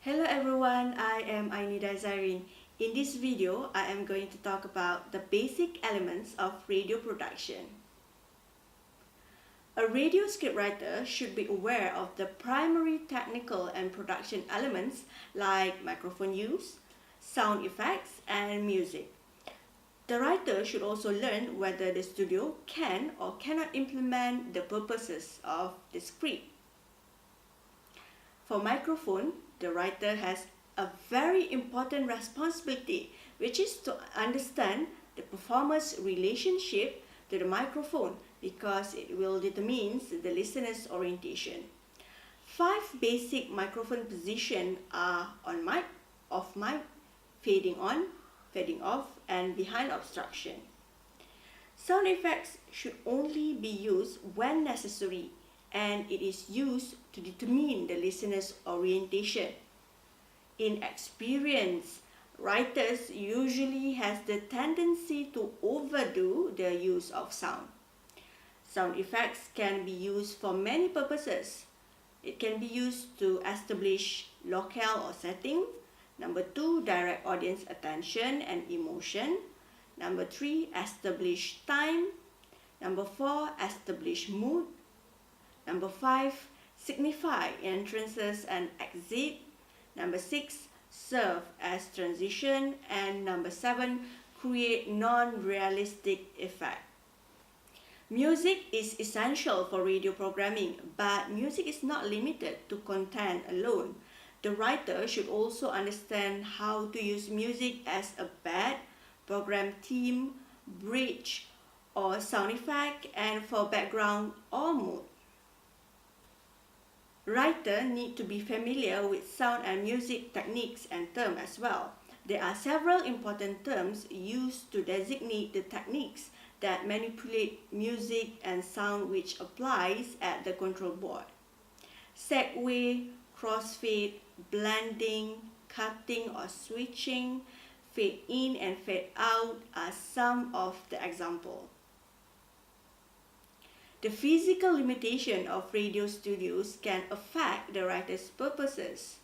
Hello everyone, I am Ainida Zairin. In this video, I am going to talk about the basic elements of radio production. A radio scriptwriter should be aware of the primary technical and production elements like microphone use, sound effects, and music. The writer should also learn whether the studio can or cannot implement the purposes of the script. For microphone, the writer has a very important responsibility, which is to understand the performer's relationship to the microphone because it will determine the listener's orientation. 5 basic microphone positions are on mic, off mic, fading on, fading off, and behind obstruction. Sound effects should only be used when necessary, and it is used to determine the listener's orientation. In experience, writers usually has the tendency to overdo the use of sound. Sound effects can be used for many purposes. It can be used to establish locale or setting. Number 2, direct audience attention and emotion. Number 3, establish time. Number 4, establish mood. Number 5, signify entrances and exit. Number 6, serve as transition. And number 7, create non-realistic effect. Music is essential for radio programming, but music is not limited to content alone. The writer should also understand how to use music as a bed, program theme, bridge, or sound effect, and for background or mood. Writers need to be familiar with sound and music techniques and terms as well. There are several important terms used to designate the techniques that manipulate music and sound which applies at the control board. Segue, crossfade, blending, cutting or switching, fade in and fade out are some of the examples. The physical limitation of radio studios can affect the writer's purposes.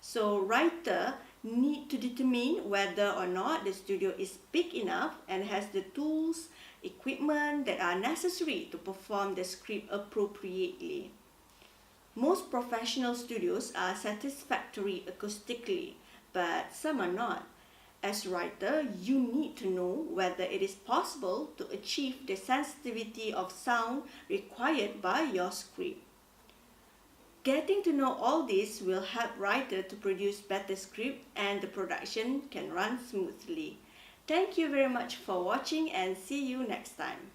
So writer need to determine whether or not the studio is big enough and has the tools, equipment that are necessary to perform the script appropriately. Most professional studios are satisfactory acoustically, but some are not. As writer, you need to know whether it is possible to achieve the sensitivity of sound required by your script. Getting to know all this will help writer to produce better script and the production can run smoothly. Thank you very much for watching and see you next time.